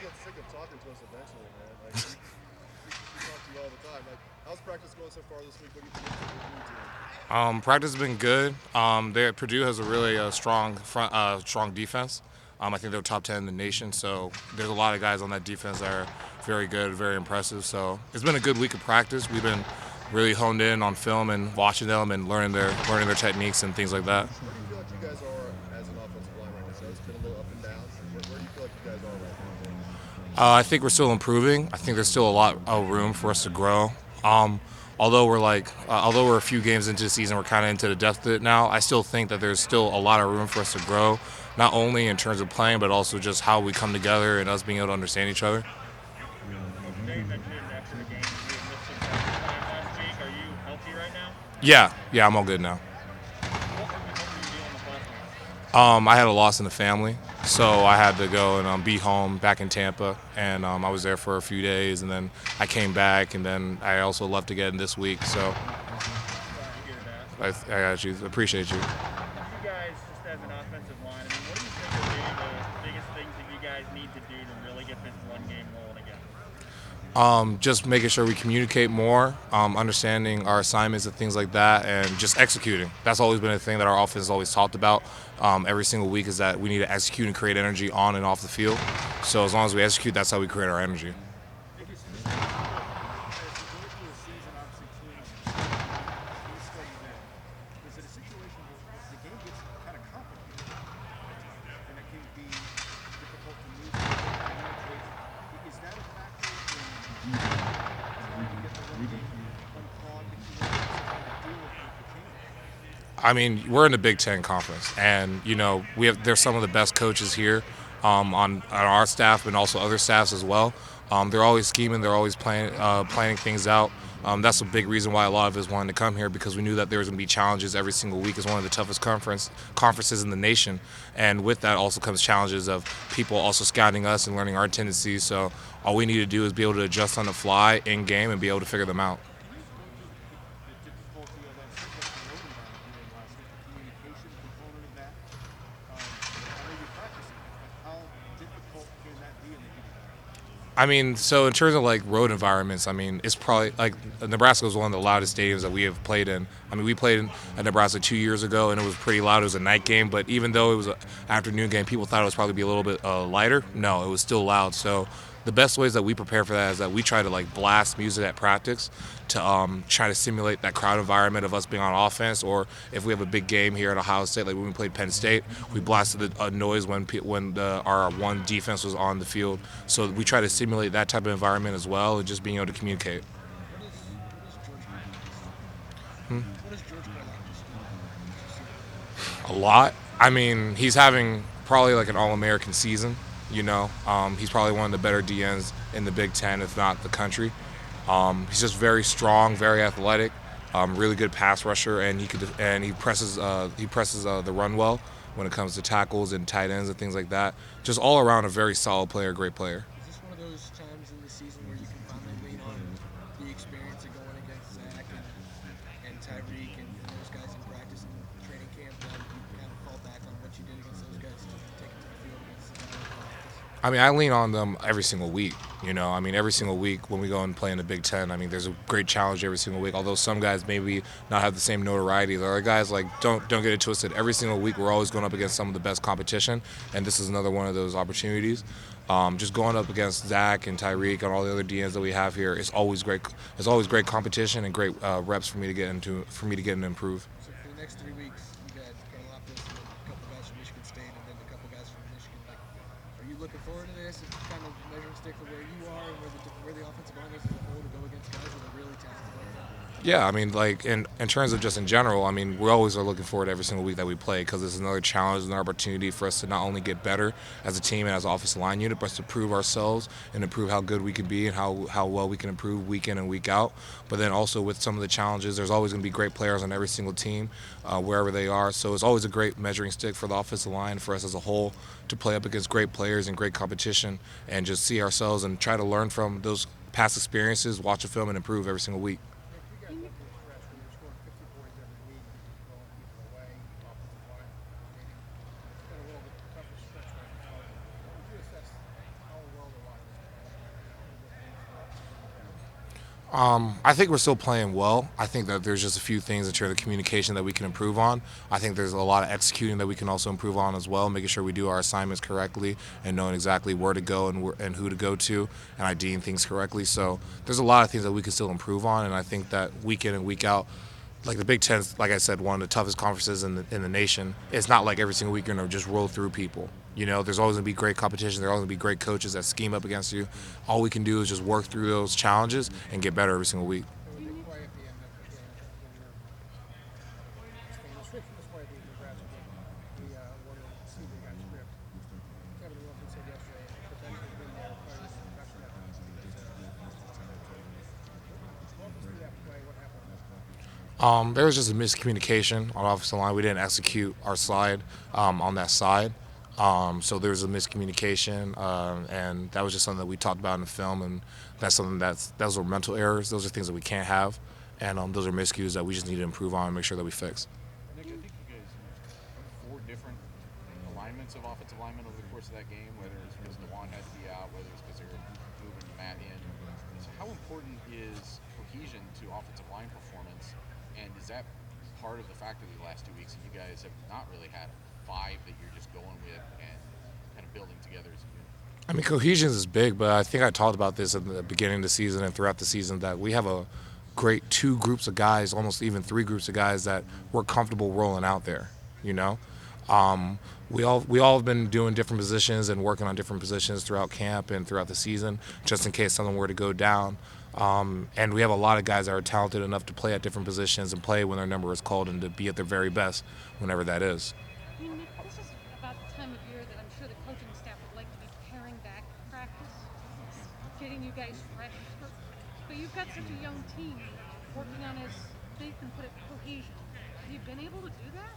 get sick of talking to us eventually, man. Like we talk to you all the time. Like, how's practice going so far this week? What do you think of the Purdue team? Practice has been good. Purdue has a really strong defense. I think they're top 10 in the nation. So there's a lot of guys on that defense that are very good, very impressive. So it's been a good week of practice. We've been really honed in on film and watching them and learning their techniques and things like that. Where do you feel like you guys are as an offensive line right now? So it's been a little up and down. Where do you feel like you guys are right now? I think we're still improving. I think there's still a lot of room for us to grow. Although we're a few games into the season, we're kind of into the depth of it now. I still think that there's still a lot of room for us to grow, not only in terms of playing, but also just how we come together and us being able to understand each other. Coach Day mentioned after the game you had missed some practice time last week. Are you healthy right now? Yeah, I'm all good now. What were you dealing with last week? I had a loss in the family, so I had to go and be home back in Tampa, and I was there for a few days, and then I came back, and then I also left again this week. So Sorry to hear that. I got you. Appreciate you. For you guys, just as an offensive line, I mean, what do you think will be the biggest things that you guys need to do to really get this one game rolling again? Just making sure we communicate more, understanding our assignments and things like that, and just executing. That's always been a thing that our offense has always talked about every single week is that we need to execute and create energy on and off the field. So as long as we execute, that's how we create our energy. Nicholas, just as you go through a season, obviously teams case study there. Is it a situation where the game gets kind of complicated and it can be difficult to move forward, communicate? Is that a factor in trying to get the run game unclogged, if you will, just trying to deal with the changes? I mean, we're in the Big Ten conference, and there's some of the best coaches here on our staff, and also other staffs as well. They're always scheming, they're always planning things out. That's a big reason why a lot of us wanted to come here because we knew that there was going to be challenges every single week. It's one of the toughest conferences in the nation, and with that also comes challenges of people also scouting us and learning our tendencies. So all we need to do is be able to adjust on the fly in game and be able to figure them out. Can you spoke to the difficulty of that situation road environment you were in last week, the communication component of that? I know you practice it, but how difficult can that be in the heat of battle? I mean, so in terms of like road environments, I mean, it's probably like Nebraska is one of the loudest stadiums that we have played in. I mean, we played in Nebraska 2 years ago, and it was pretty loud. It was a night game, but even though it was an afternoon game, people thought it was probably be a little bit lighter. No, it was still loud. So the best ways that we prepare for that is that we try to like blast music at practice to try to simulate that crowd environment of us being on offense, or if we have a big game here at Ohio State, like when we played Penn State, we blasted a noise when our one defense was on the field. So we try to simulate that type of environment as well, and just being able to communicate. What does George Karlaftis do? What does George Karlaftis do as you see it right now? A lot. I mean, he's having probably like an All-American season. He's probably one of the better DNs in the Big Ten, if not the country. He's just very strong, very athletic, really good pass rusher, and he presses the run well when it comes to tackles and tight ends and things like that. Just all around a very solid player, great player. Is this one of those times in the season where you can finally lean on the experience of going against Zach and Tyreek and those guys in practice and training camp, and you can kind of fall back on what you did against those guys to take it to the field against Karlaftis? I mean, I lean on them every single week. I mean, every single week when we go and play in the Big Ten, I mean, there's a great challenge every single week. Although some guys maybe not have the same notoriety, the other guys like don't get it twisted. Every single week, we're always going up against some of the best competition, and this is another one of those opportunities. Just going up against Zach and Tyreek and all the other DNs that we have here is always great. It's always great competition and great reps for me to get into, and improve. So for the next 3 weeks, you got Karlaftis and then a couple guys from Michigan State and then a couple guys from Michigan. Like, are you looking forward to this? It's kind of measuring stick for where you are and where the offensive line is as a whole to go against guys that are really talented like that. Yeah, I mean, like in terms of just in general, I mean, we always are looking forward to every single week that we play because it's another challenge, another opportunity for us to not only get better as a team and as an offensive line unit, but to prove ourselves and improve how good we can be and how well we can improve week in and week out. But then also with some of the challenges, there's always going to be great players on every single team, wherever they are. So it's always a great measuring stick for the offensive line for us as a whole to play up against great players and great competition and just see ourselves and try to learn from those past experiences, watch a film, and improve every single week. Nick, you guys went through a stretch where you're scoring 50 points every week, blowing people away, offensive line dominating. It's been a little bit tougher stretch right now. How would you assess how well the line I think we're still playing well. I think that there's just a few things in terms of communication that we can improve on. I think there's a lot of executing that we can also improve on as well, making sure we do our assignments correctly and knowing exactly where to go and who to go to and IDing things correctly. So there's a lot of things that we can still improve on, and I think that week in and week out, like the Big Ten's, like I said, one of the toughest conferences in the nation. It's not like every single week you're going to just roll through people. You know, there's always going to be great competition. There's always going to be great coaches that scheme up against you. All we can do is just work through those challenges and get better every single week. It was a bit quiet at the end of the game when your famous why the Nebraska game, the one that seemed they got stripped. Kevin Wilson said yesterday, potentially been there, players in production that walk us through that play, what happened on that play? There was just a miscommunication on the offensive line. We didn't execute our slide on that side. So there was a miscommunication, and that was just something that we talked about in the film, and that's something those are mental errors. Those are things that we can't have, and those are miscues that we just need to improve on and make sure that we fix. Nick, I think you guys have 4 different alignments of offensive linemen over the course of that game, whether it's because DeJuan had to be out, whether it's because they were moving Matt in. So how important is cohesion to offensive line performance, and is that part of the fact of the last 2 weeks that you guys have not really had 5 that you're just going with and kind of building together as a unit? I mean, cohesion is big, but I think I talked about this at the beginning of the season and throughout the season that we have a great 2 groups of guys, almost even 3 groups of guys that we're comfortable rolling out there. You know, we all have been doing different positions and working on different positions throughout camp and throughout the season, just in case something were to go down. And we have a lot of guys that are talented enough to play at different positions and play when their number is called and to be at their very best whenever that is. Nick, this is about the time of year that I'm sure the coaching staff would like to be paring back practice, getting you guys fresh. But you've got such a young team working on, as they can put it, cohesion. Have you been able to do that?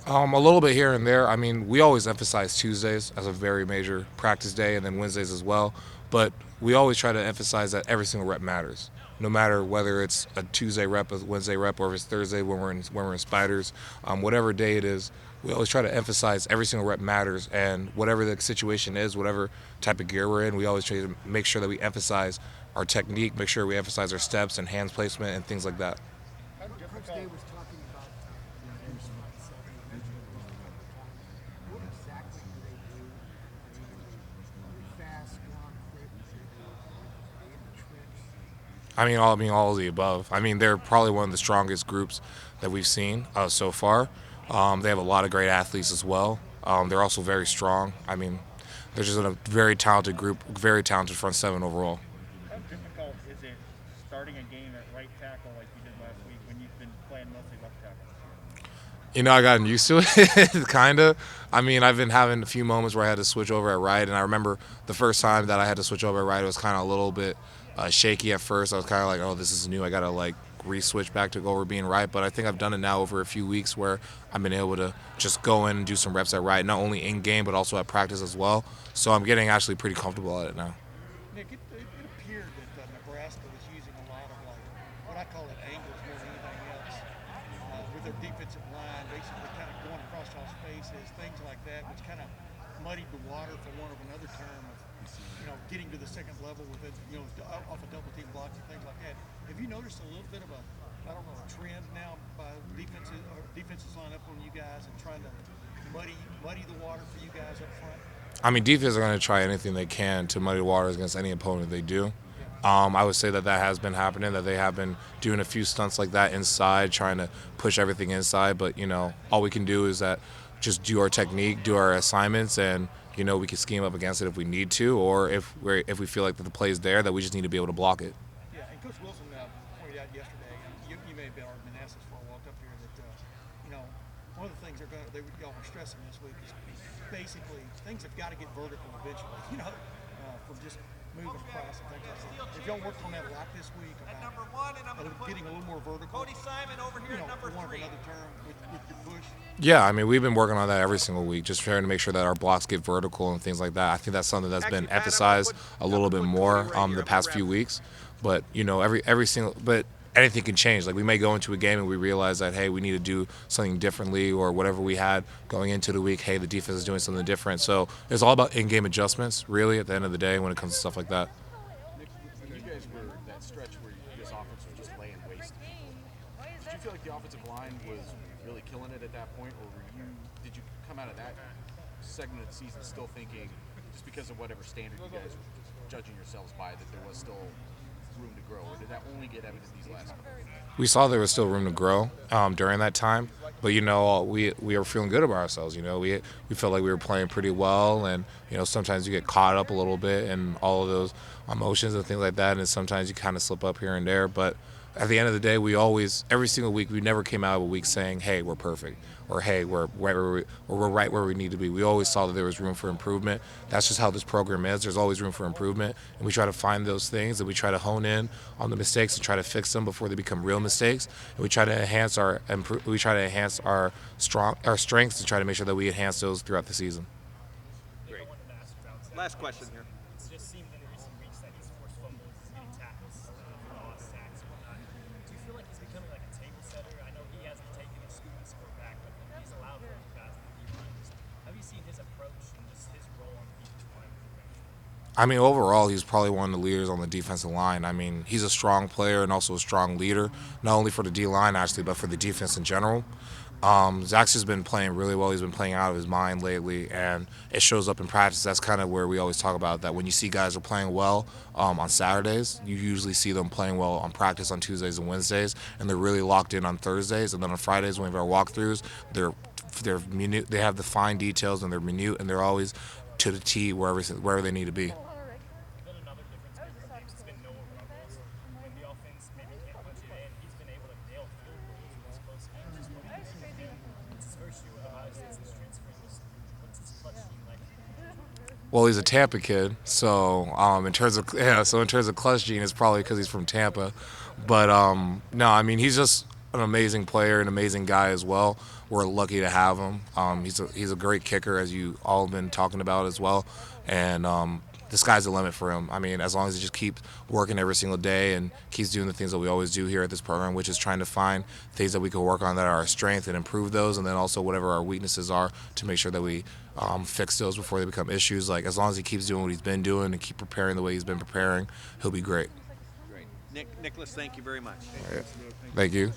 A little bit here and there. I mean, we always emphasize Tuesdays as a very major practice day, and then Wednesdays as well. But we always try to emphasize that every single rep matters, no matter whether it's a Tuesday rep, a Wednesday rep, or if it's Thursday when we're in Spiders. Whatever day it is, we always try to emphasize every single rep matters, and whatever the situation is, whatever type of gear we're in, we always try to make sure that we emphasize our technique, make sure we emphasize our steps and hands placement and things like that. Coach Day was talking about what exactly do they do? Fast, long, quick, in the trench. I mean, all of the above. I mean, they're probably one of the strongest groups that we've seen so far. They have a lot of great athletes as well. They're also very strong. I mean, they're just a very talented group, very talented front 7 overall. How difficult is it starting a game at right tackle like you did last week when you've been playing mostly left tackle? You know, I gotten used to it, kind of. I mean, I've been having a few moments where I had to switch over at right, and I remember the first time that I had to switch over at right, it was kind of a little bit shaky at first. I was kind of like, oh, this is new. I got to, like, re-switch back to go over being right. But I think I've done it now over a few weeks where I've been able to just go in and do some reps at right, not only in-game but also at practice as well. So I'm getting actually pretty comfortable at it now. Nick, it appeared that Nebraska was using a lot of, like, what I call it angles more than anything else, with their defensive line, basically kind of going across y'all's faces, things like that, which kind of muddied the water, for want of another term, of, getting to the second level with it, off a double team blocks and things like that. Have you noticed a little bit of a trend now by defenses line up on you guys and trying to muddy the water for you guys up front? I mean, defense are going to try anything they can to muddy the waters against any opponent they do. I would say that has been happening, that they have been doing a few stunts like that inside, trying to push everything inside. But, all we can do is that just do our technique, do our assignments, and, we can scheme up against it if we need to, or if we feel like that the play is there, that we just need to be able to block it. Yeah, and Coach Wilson pointed out yesterday, and you may have been been asked this before I walked up here, that one of the things y'all were stressing this week is basically things have got to get vertical eventually. From just moving across and things like that. If y'all worked on that a lot this week about getting a little more vertical, Cody Simon over here at number for want of 3. another term, with your push. Yeah, I mean, we've been working on that every single week, just trying to make sure that our blocks get vertical and things like that. I think that's something that's been emphasized a little bit more the past few weeks. But but anything can change. Like, we may go into a game and we realize that, hey, we need to do something differently, or whatever we had going into the week, hey, the defense is doing something different. So it's all about in-game adjustments, really, at the end of the day, when it comes to stuff like that. Nick, when you guys were that stretch where you line was really killing it at that point, or did you come out of that segment of the season still thinking, just because of whatever standard you guys were judging yourselves by, that there was still room to grow, or did that only get evident these last couple of years? We saw there was still room to grow during that time, but we were feeling good about ourselves. We felt like we were playing pretty well, and sometimes you get caught up a little bit in all of those emotions and things like that, and sometimes you kind of slip up here and there. But at the end of the day, every single week, we never came out of a week saying, "Hey, we're perfect," or "Hey, we're right where we need to be." We always saw that there was room for improvement. That's just how this program is. There's always room for improvement, and we try to find those things, and we try to hone in on the mistakes and try to fix them before they become real mistakes. And we try to enhance our strengths and try to make sure that we enhance those throughout the season. Great. Last question here. It's just seemed in recent weeks that he's forced fumbles, getting tackles, lost sacks, and whatnot. Do you feel like he's becoming like a table setter? I know he hasn't taken a scoop and score back, but he's allowed for the guys in the D-line. Have you seen his approach and just his role on the defensive line? I mean, overall, he's probably one of the leaders on the defensive line. I mean, he's a strong player and also a strong leader, not only for the D-line, actually, but for the defense in general. Zach's just been playing really well. He's been playing out of his mind lately, and it shows up in practice. That's kind of where we always talk about that. When you see guys are playing well on Saturdays, you usually see them playing well on practice on Tuesdays and Wednesdays, and they're really locked in on Thursdays. And then on Fridays, when we have our walkthroughs, they're minute. They have the fine details, and they're minute, and they're always to the T wherever they need to be. Another difference between games has been Noah Ruggles. When the offense maybe can't punch it in, he's been able to nail field goals in these close games. What's his first year with Ohio State since transferring? What's his clutch gene like? Well, he's a Tampa kid, so in terms of clutch gene, it's probably because he's from Tampa. But no, I mean, he's just an amazing player, an amazing guy as well. We're lucky to have him. He's a great kicker, as you all have been talking about as well, and the sky's the limit for him. I mean, as long as he just keeps working every single day and keeps doing the things that we always do here at this program, which is trying to find things that we can work on that are our strength and improve those, and then also whatever our weaknesses are to make sure that we fix those before they become issues. Like, as long as he keeps doing what he's been doing and keep preparing the way he's been preparing, he'll be great. Great. Nicholas, thank you very much. All right. Thank you.